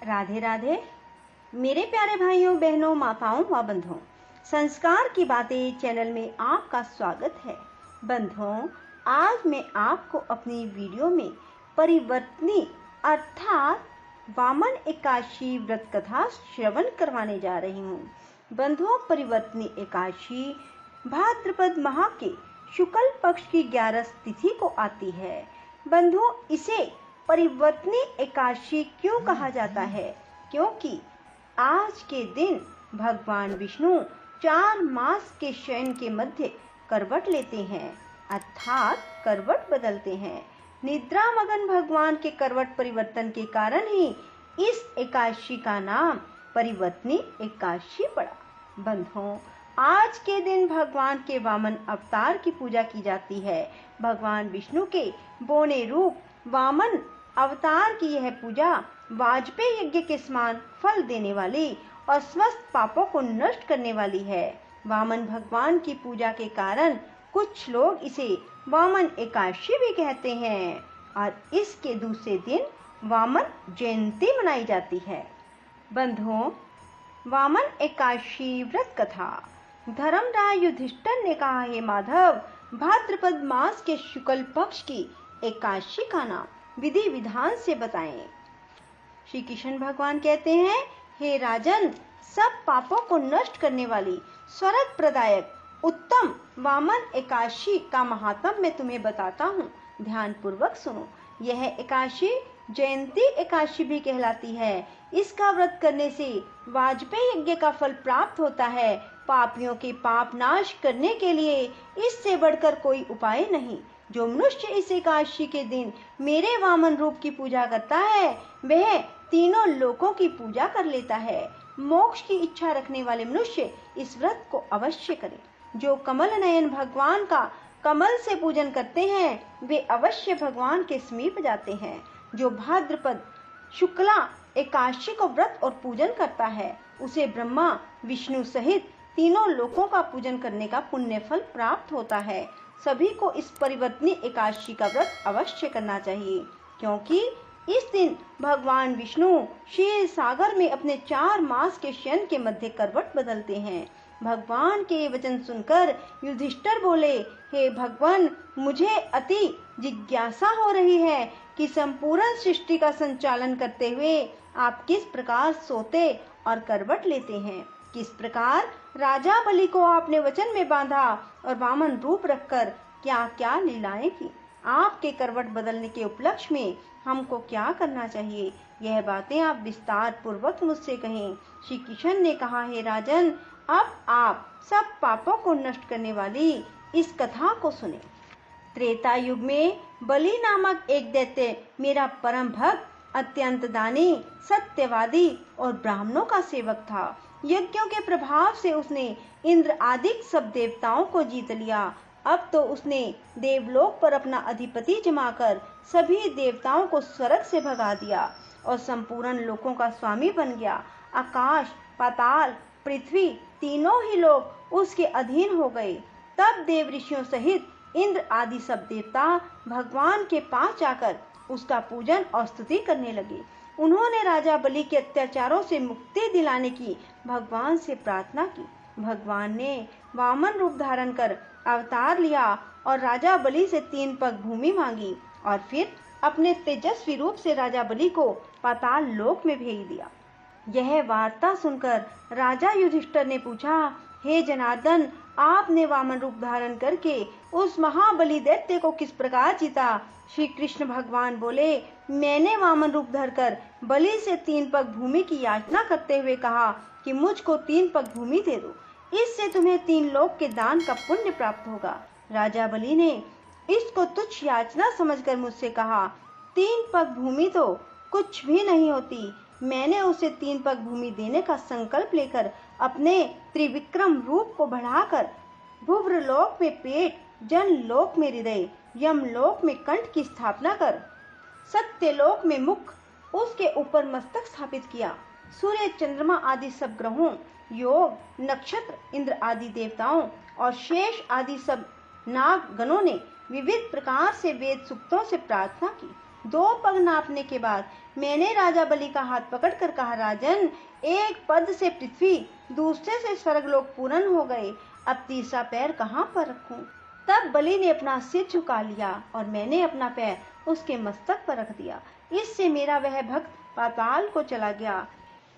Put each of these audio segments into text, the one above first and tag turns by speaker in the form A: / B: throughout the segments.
A: राधे राधे मेरे प्यारे भाइयों बहनों माताओं व बंधुओं, संस्कार की बातें चैनल में आपका स्वागत है। बंधुओं, आज मैं आपको अपनी वीडियो में परिवर्तनी अर्थात वामन एकादशी व्रत कथा श्रवण करवाने जा रही हूँ। बंधुओं, परिवर्तनी एकादशी भाद्रपद माह के शुक्ल पक्ष की 11 तिथि को आती है। बंधुओं, इसे परिवर्तनी एकादशी क्यों कहा जाता है? क्योंकि आज के दिन भगवान विष्णु 4 मास के शयन के मध्य करवट लेते हैं, अर्थात करवट बदलते हैं। निद्रा मगन भगवान के करवट परिवर्तन के कारण ही इस एकादशी का नाम परिवर्तनी एकादशी पड़ा। बंधुओं, आज के दिन भगवान के वामन अवतार की पूजा की जाती है। भगवान विष्णु के बोने रूप वामन अवतार की यह पूजा वाजपेय यज्ञ के समान फल देने वाली और समस्त पापों को नष्ट करने वाली है। वामन भगवान की पूजा के कारण कुछ लोग इसे वामन एकादशी भी कहते हैं और इसके दूसरे दिन वामन जयंती मनाई जाती है। बंधुओं, वामन एकादशी व्रत कथा। धर्मराज युधिष्ठिर ने कहा, हे माधव, भाद्रपद मास के शुक्ल पक्ष की एकादशी का नाम विधि विधान से बताएं। श्री कृष्ण भगवान कहते हैं, हे राजन, सब पापों को नष्ट करने वाली स्वर्ग प्रदायक उत्तम वामन एकादशी का महात्म मैं तुम्हें बताता हूँ। ध्यान पूर्वक सुनो। यह एकादशी जयंती एकादशी भी कहलाती है। इसका व्रत करने से वाजपेय यज्ञ का फल प्राप्त होता है। पापियों के पाप नाश करने के लिए इससे बढ़कर कोई उपाय नहीं। जो मनुष्य इस एकादशी के दिन मेरे वामन रूप की पूजा करता है, वह तीनों लोकों की पूजा कर लेता है। मोक्ष की इच्छा रखने वाले मनुष्य इस व्रत को अवश्य करें। जो कमल नयन भगवान का कमल से पूजन करते हैं, वे अवश्य भगवान के समीप जाते हैं। जो भाद्रपद शुक्ला एकादशी को व्रत और पूजन करता है, उसे ब्रह्मा विष्णु सहित तीनों लोकों का पूजन करने का पुण्य फल प्राप्त होता है। सभी को इस परिवर्तनी एकादशी का व्रत अवश्य करना चाहिए, क्योंकि इस दिन भगवान विष्णु क्षीर सागर में अपने 4 मास के शयन के मध्य करवट बदलते हैं। भगवान के वचन सुनकर युधिष्ठिर बोले, हे भगवान, मुझे अति जिज्ञासा हो रही है कि संपूर्ण सृष्टि का संचालन करते हुए आप किस प्रकार सोते और करवट लेते हैं। किस प्रकार राजा बलि को आपने वचन में बांधा और वामन रूप रखकर क्या क्या लीलाएं की। आपके करवट बदलने के उपलक्ष्य में हमको क्या करना चाहिए, यह बातें आप विस्तार पूर्वक मुझसे कहें। श्री कृष्ण ने कहा, हे राजन, अब आप सब पापों को नष्ट करने वाली इस कथा को सुने। त्रेता युग में बलि नामक एक दैत्य मेरा परम भक्त, अत्यंत दानी, सत्यवादी और ब्राह्मणों का सेवक था। यज्ञों के प्रभाव से उसने इंद्र आदि सब देवताओं को जीत लिया। अब तो उसने देवलोक पर अपना अधिपति जमाकर सभी देवताओं को स्वर्ग से भगा दिया और संपूर्ण लोकों का स्वामी बन गया। आकाश, पाताल, पृथ्वी तीनों ही लोग उसके अधीन हो गए। तब देव ऋषियों सहित इंद्र आदि सब देवता भगवान के पास जाकर उसका पूजन और स्तुति करने लगे। उन्होंने राजा बलि के अत्याचारों से मुक्ति दिलाने की भगवान से प्रार्थना की। भगवान ने वामन रूप धारण कर अवतार लिया और राजा बलि से 3 पग भूमि मांगी और फिर अपने तेजस्वी रूप से राजा बलि को पाताल लोक में भेज दिया। यह वार्ता सुनकर राजा युधिष्ठिर ने पूछा, हे जनार्दन, आपने वामन रूप धारण करके उस महाबली दैत्य को किस प्रकार जीता? श्री कृष्ण भगवान बोले, मैंने वामन रूप धरकर बलि से 3 पग भूमि की याचना करते हुए कहा कि मुझको 3 पग भूमि दे दो, इससे तुम्हें 3 लोक के दान का पुण्य प्राप्त होगा। राजा बलि ने इसको तुच्छ याचना समझकर मुझसे कहा, 3 पग भूमि तो कुछ भी नहीं होती। मैंने उसे 3 पग भूमि देने का संकल्प लेकर अपने त्रिविक्रम रूप को बढ़ाकर भुव्रलोक में पेट, जनलोक में हृदय, यमलोक में कंठ की स्थापना कर सत्यलोक में मुख, उसके ऊपर मस्तक स्थापित किया। सूर्य, चंद्रमा आदि सब ग्रहों, योग, नक्षत्र, इंद्र आदि देवताओं और शेष आदि सब नाग गणों ने विविध प्रकार से वेद सूक्तों से प्रार्थना की। 2 पग नापने के बाद मैंने राजा बलि का हाथ पकड़कर कहा, राजन, एक पद से पृथ्वी, दूसरे से स्वर्गलोक पूर्ण हो गए, अब तीसरा पैर कहाँ पर रखूं? तब बलि ने अपना सिर झुका लिया और मैंने अपना पैर उसके मस्तक पर रख दिया। इससे मेरा वह भक्त पाताल को चला गया।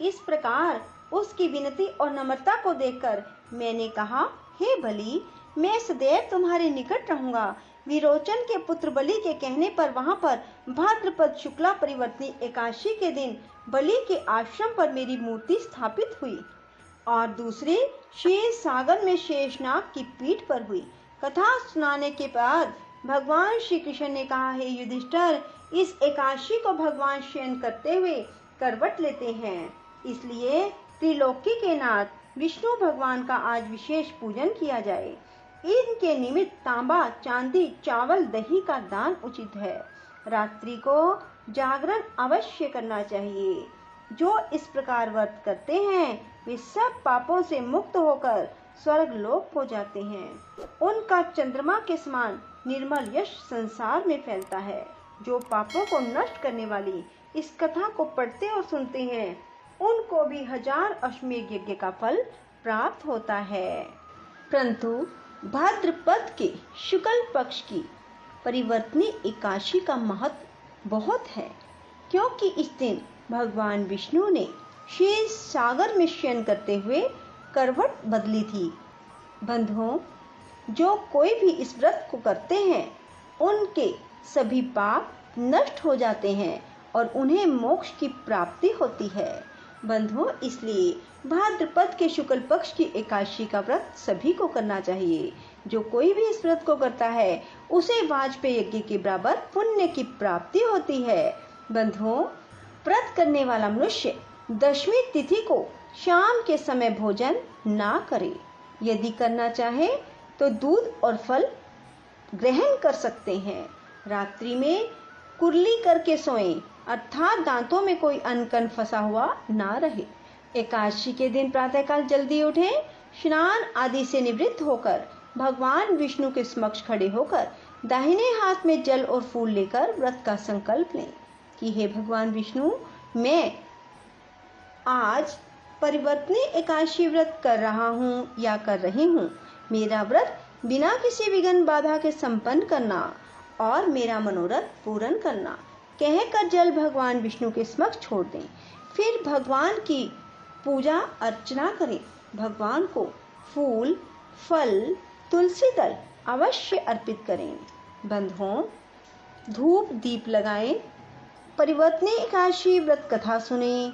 A: इस प्रकार उसकी विनती और नम्रता को देखकर मैंने कहा, हे बलि, मैं सदैव तुम्हारे निकट रहूंगा। विरोचन के पुत्र बलि के कहने पर वहां पर भाद्रपद शुक्ला परिवर्तनी एकादशी के दिन बलि के आश्रम पर मेरी मूर्ति स्थापित हुई और दूसरे क्षीर सागर में शेषनाग की पीठ पर हुई। कथा सुनाने के बाद भगवान श्री कृष्ण ने कहा, हे युधिष्ठिर, इस एकादशी को भगवान शयन करते हुए करवट लेते हैं, इसलिए त्रिलोकी के नाथ विष्णु भगवान का आज विशेष पूजन किया जाए। इनके निमित्त तांबा, चांदी, चावल, दही का दान उचित है। रात्रि को जागरण अवश्य करना चाहिए। जो इस प्रकार व्रत करते हैं वे सब पापों से मुक्त होकर स्वर्ग लोक हो जाते हैं। उनका चंद्रमा के समान निर्मल यश संसार में फैलता है। जो पापों को नष्ट करने वाली इस कथा को पढ़ते और सुनते हैं उनको भी 1000 अश्वमेध यज्ञ का फल प्राप्त होता है। परंतु भाद्रपद के शुक्ल पक्ष की परिवर्तनी एकादशी का महत्व बहुत है, क्योंकि इस दिन भगवान विष्णु ने क्षीर सागर में शयन करते हुए करवट बदली थी। बंधुओं, जो कोई भी इस व्रत को करते हैं उनके सभी पाप नष्ट हो जाते हैं और उन्हें मोक्ष की प्राप्ति होती है। बंधुओं, इसलिए भाद्रपद के शुक्ल पक्ष की एकादशी का व्रत सभी को करना चाहिए। जो कोई भी इस व्रत को करता है उसे वाजपेयी यज्ञ के बराबर पुण्य की प्राप्ति होती है। बंधुओं, व्रत करने वाला मनुष्य दशमी तिथि को शाम के समय भोजन ना करे। यदि करना चाहे तो दूध और फल ग्रहण कर सकते हैं। रात्रि में कुरली करके सोएं, अर्थात दांतों में कोई अनकन फंसा हुआ ना रहे। एकादशी के दिन प्रातःकाल जल्दी उठें, स्नान आदि से निवृत्त होकर भगवान विष्णु के समक्ष खड़े होकर दाहिने हाथ में जल और फूल लेकर व्रत का संकल्प लें कि हे भगवान विष्णु, मैं आज परिवर्तनी एकादशी व्रत कर रहा हूँ या कर रही हूँ। मेरा व्रत बिना किसी विघ्न बाधा के संपन्न करना और मेरा मनोरथ पूर्ण करना कहकर जल भगवान विष्णु के समक्ष छोड़ दें। फिर भगवान की पूजा अर्चना करें। भगवान को फूल, फल, तुलसी दल अवश्य अर्पित करें। बंधुओं, धूप दीप लगाएं, परिवर्तनी एकादशी व्रत कथा सुने,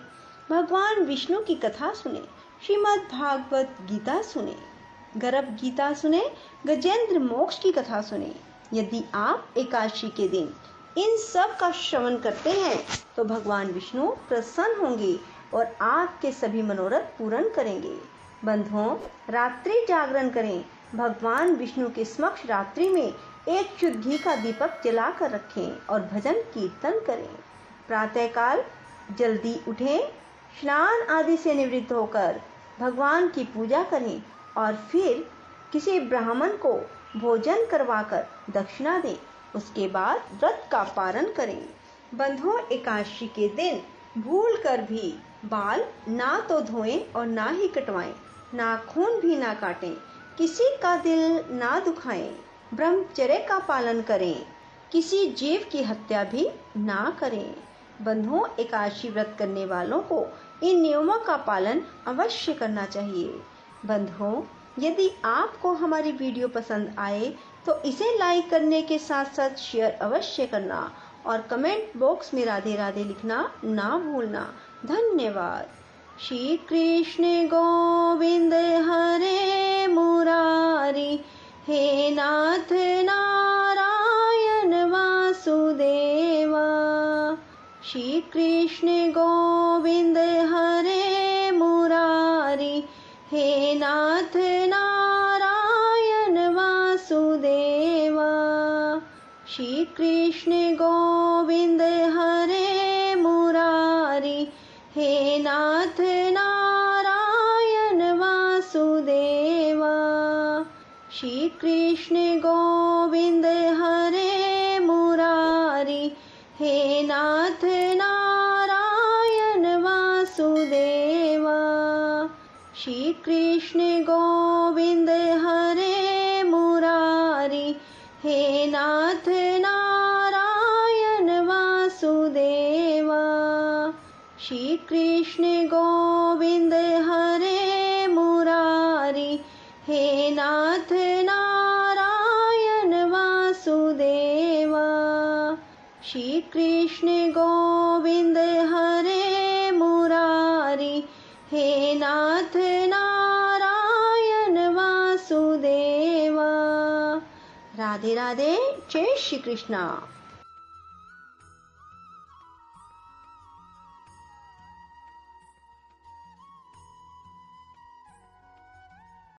A: भगवान विष्णु की कथा सुने, श्रीमद् भागवत गीता सुने, गर्भ गीता सुने, गजेंद्र मोक्ष की कथा सुने। यदि आप एकादशी के दिन इन सब का श्रवण करते हैं तो भगवान विष्णु प्रसन्न होंगे और आपके सभी मनोरथ पूर्ण करेंगे। बंधुओं, रात्रि जागरण करें। भगवान विष्णु के समक्ष रात्रि में एक शुद्ध घी का दीपक जला कर रखें और भजन कीर्तन करें। प्रातःकाल जल्दी उठें, स्नान आदि से निवृत्त होकर भगवान की पूजा करें और फिर किसी ब्राह्मण को भोजन करवाकर दक्षिणा दें। उसके बाद व्रत का पारण करें। बंधुओं, एकादशी के दिन भूल कर भी बाल ना तो धोएं और ना ही कटवाएं, नाखून भी ना काटें, किसी का दिल ना दुखाएं, ब्रह्मचर्य का पालन करें, किसी जीव की हत्या भी ना करें। बंधुओं, एकादशी व्रत करने वालों को इन नियमों का पालन अवश्य करना चाहिए। बंधुओं, यदि आपको हमारी वीडियो पसंद आए तो इसे लाइक करने के साथ साथ शेयर अवश्य करना और कमेंट बॉक्स में राधे राधे लिखना ना भूलना। धन्यवाद। श्री कृष्ण गोविंद हरे मुरारी, हे नाथ नारायण वासुदेवा। श्री कृष्ण गोविंद हरे मुरारी, हे नाथ नारायण वासुदेवा। श्री कृष्ण गोविंद हरे मुरारी, हे नाथ नारायण वासुदेवा। श्री कृष्ण गोविंद हरे मुरारी, हे नाथ नारायण वासुदेवा। श्री कृष्ण गोविंद हरे मुरारी, हे नाथ नारायण वासुदेवा। श्री कृष्ण गोविंद हरे मुरारी, हे नाथ नारायण वासुदेवा। श्री कृष्ण गोविंद हरे मुरारी, हे नाथ नारायण वासुदेवा। राधे राधे, जय श्री कृष्णा।